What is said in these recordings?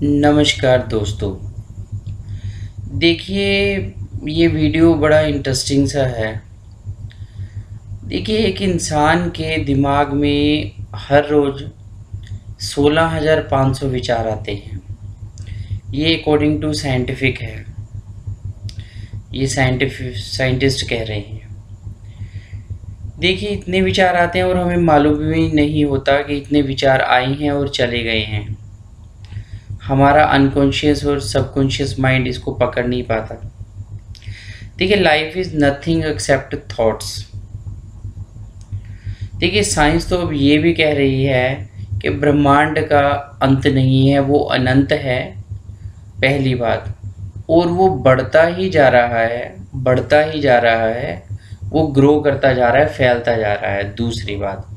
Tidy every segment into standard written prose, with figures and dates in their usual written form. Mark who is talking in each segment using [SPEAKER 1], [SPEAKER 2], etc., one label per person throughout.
[SPEAKER 1] नमस्कार दोस्तों। देखिए, ये वीडियो बड़ा इंटरेस्टिंग सा है। देखिए, एक इंसान के दिमाग में हर रोज़ 16,500 विचार आते हैं। ये अकॉर्डिंग टू साइंटिफिक है। ये साइंटिस्ट कह रहे हैं। देखिए, इतने विचार आते हैं और हमें मालूम भी नहीं होता कि इतने विचार आए हैं और चले गए हैं। हमारा अनकॉन्शियस और सबकॉन्शियस माइंड इसको पकड़ नहीं पाता। देखिए, life is nothing accept thoughts. देखिए, साइंस तो अब ये भी कह रही है कि ब्रह्मांड का अंत नहीं है, वो अनंत है, पहली बात। और वो बढ़ता ही जा रहा है, बढ़ता ही जा रहा है, वो ग्रो करता जा रहा है, फैलता जा रहा है, दूसरी बात।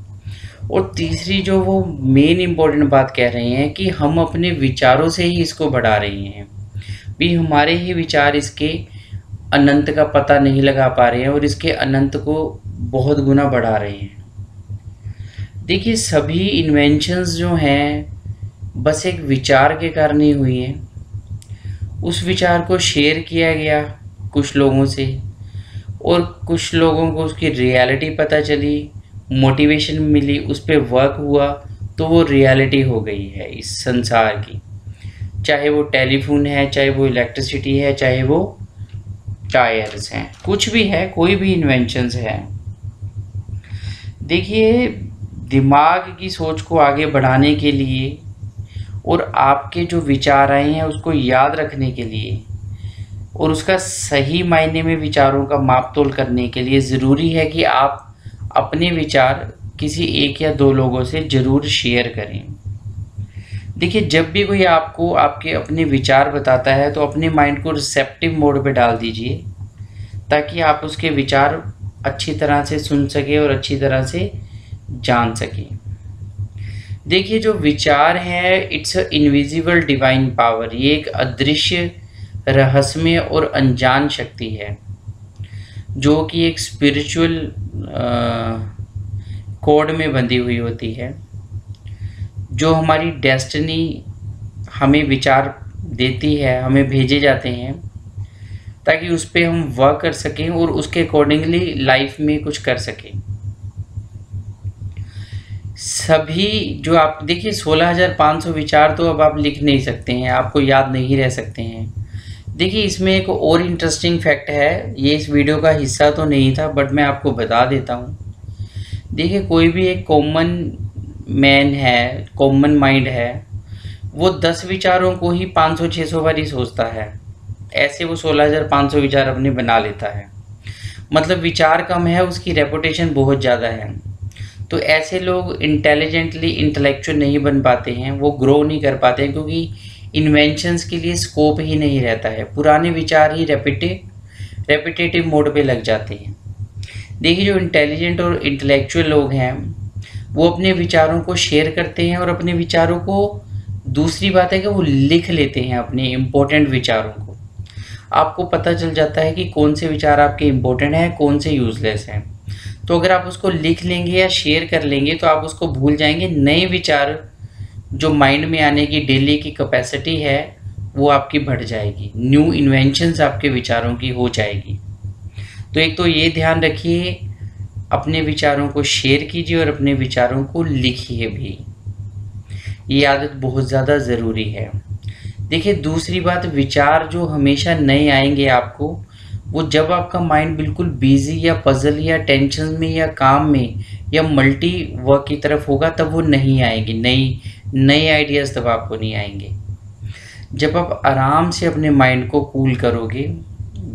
[SPEAKER 1] और तीसरी जो वो मेन इम्पोर्टेंट बात कह रहे हैं कि हम अपने विचारों से ही इसको बढ़ा रहे हैं। भी हमारे ही विचार इसके अनंत का पता नहीं लगा पा रहे हैं और इसके अनंत को बहुत गुना बढ़ा रहे हैं। देखिए, सभी इन्वेंशंस जो हैं बस एक विचार के कारण ही हुई हैं। उस विचार को शेयर किया गया कुछ लोगों से और कुछ लोगों को उसकी रियलिटी पता चली, मोटिवेशन मिली, उस पे वर्क हुआ, तो वो रियलिटी हो गई है इस संसार की। चाहे वो टेलीफोन है, चाहे वो इलेक्ट्रिसिटी है, चाहे वो टायर्स हैं, कुछ भी है, कोई भी इन्वेंशंस है। देखिए, दिमाग की सोच को आगे बढ़ाने के लिए और आपके जो विचार आए हैं उसको याद रखने के लिए और उसका सही मायने में विचारों का माप तोल करने के लिए ज़रूरी है कि आप अपने विचार किसी एक या दो लोगों से ज़रूर शेयर करें। देखिए, जब भी कोई आपको आपके अपने विचार बताता है तो अपने माइंड को रिसेप्टिव मोड पे डाल दीजिए ताकि आप उसके विचार अच्छी तरह से सुन सकें और अच्छी तरह से जान सकें। देखिए, जो विचार है it's a invisible divine power. ये एक अदृश्य, रहस्यमय और अनजान शक्ति है जो कि एक स्पिरिचुअल कोड में बंधी हुई होती है। जो हमारी डेस्टिनी हमें विचार देती है, हमें भेजे जाते हैं ताकि उस पर हम वर्क कर सकें और उसके अकॉर्डिंगली लाइफ में कुछ कर सकें। सभी जो आप देखिए 16,500 विचार तो अब आप लिख नहीं सकते हैं, आपको याद नहीं रह सकते हैं। देखिए, इसमें एक और इंटरेस्टिंग फैक्ट है, ये इस वीडियो का हिस्सा तो नहीं था बट मैं आपको बता देता हूँ। देखिए, कोई भी एक कॉमन मैन है, कॉमन माइंड है, वो 10 विचारों को ही 500-600 बार ही सोचता है। ऐसे वो 16,500 विचार अपने बना लेता है। मतलब विचार कम है, उसकी रेपुटेशन बहुत ज़्यादा है। तो ऐसे लोग इंटेलिजेंटली इंटेलेक्चुअल नहीं बन पाते हैं, वो ग्रो नहीं कर पाते हैं क्योंकि इन्वेंशंस के लिए स्कोप ही नहीं रहता है। पुराने विचार ही रेपिटेटिव मोड पे लग जाते हैं। देखिए, जो इंटेलिजेंट और इंटेलेक्चुअल लोग हैं वो अपने विचारों को शेयर करते हैं और अपने विचारों को, दूसरी बात है कि वो लिख लेते हैं अपने इम्पोर्टेंट विचारों को। आपको पता चल जाता है कि कौन से विचार आपके इम्पोर्टेंट हैं, कौन से यूज़लेस हैं। तो अगर आप उसको लिख लेंगे या शेयर कर लेंगे तो आप उसको भूल जाएंगे। नए विचार जो माइंड में आने की डेली की कैपेसिटी है वो आपकी बढ़ जाएगी, न्यू इन्वेंशंस आपके विचारों की हो जाएगी। तो एक तो ये ध्यान रखिए, अपने विचारों को शेयर कीजिए और अपने विचारों को लिखिए भी। ये आदत बहुत ज़्यादा ज़रूरी है। देखिए, दूसरी बात, विचार जो हमेशा नए आएंगे आपको, वो जब आपका माइंड बिल्कुल बिजी या पजल या टेंशन में या काम में या मल्टी वर्क की तरफ होगा तब वो नहीं आएंगे। नए आइडियाज़ तब आपको नहीं आएंगे। जब आप आराम से अपने माइंड को कूल करोगे,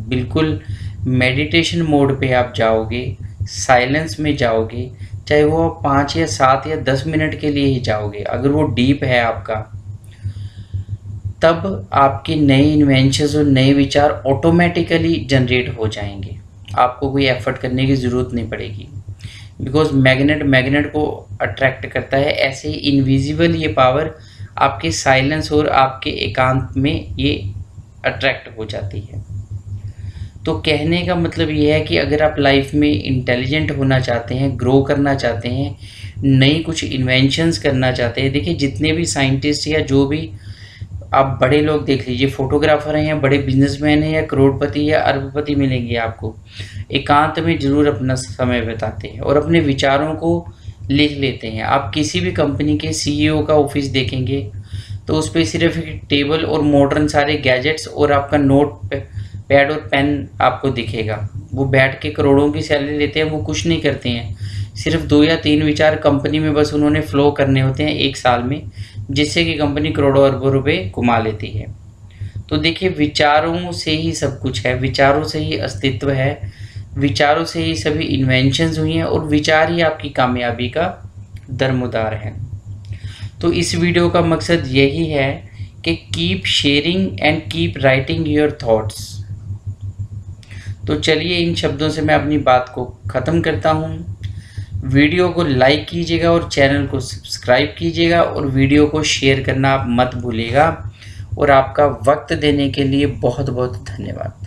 [SPEAKER 1] बिल्कुल मेडिटेशन मोड पे आप जाओगे, साइलेंस में जाओगे, चाहे वो 5 या 7 या 10 मिनट के लिए ही जाओगे, अगर वो डीप है आपका, तब आपके नए इन्वेंशंस और नए विचार ऑटोमेटिकली जनरेट हो जाएंगे। आपको कोई एफर्ट करने की ज़रूरत नहीं पड़ेगी बिकॉज मैग्नेट को अट्रैक्ट करता है। ऐसे ही इनविजिबल ये पावर आपके साइलेंस और आपके एकांत में ये अट्रैक्ट हो जाती है। तो कहने का मतलब ये है कि अगर आप लाइफ में इंटेलिजेंट होना चाहते हैं, ग्रो करना चाहते हैं, नई कुछ इन्वेंशंस करना चाहते हैं, देखिए जितने भी साइंटिस्ट या जो भी आप बड़े लोग देख लीजिए, फोटोग्राफर हैं या बड़े बिजनेसमैन हैं या करोड़पति या अरबपति मिलेंगे आपको, एकांत में ज़रूर अपना समय बिताते हैं और अपने विचारों को लिख लेते हैं। आप किसी भी कंपनी के सीईओ का ऑफिस देखेंगे तो उस पर सिर्फ एक टेबल और मॉडर्न सारे गैजेट्स और आपका नोट पैड और पेन आपको दिखेगा। वो बैठ के करोड़ों की सैलरी लेते हैं, वो कुछ नहीं करते हैं, सिर्फ 2 या 3 विचार कंपनी में बस उन्होंने फ्लो करने होते हैं 1 साल में, जिससे कि कंपनी करोड़ों अरबों रुपए कमा लेती है। तो देखिए, विचारों से ही सब कुछ है, विचारों से ही अस्तित्व है, विचारों से ही सभी इन्वेंशंस हुई हैं और विचार ही आपकी कामयाबी का दरमदार है। तो इस वीडियो का मकसद यही है कि keep sharing and keep writing your thoughts. तो चलिए, इन शब्दों से मैं अपनी बात को ख़त्म करता हूँ। वीडियो को लाइक कीजिएगा और चैनल को सब्सक्राइब कीजिएगा और वीडियो को शेयर करना आप मत भूलिएगा। और आपका वक्त देने के लिए बहुत बहुत धन्यवाद।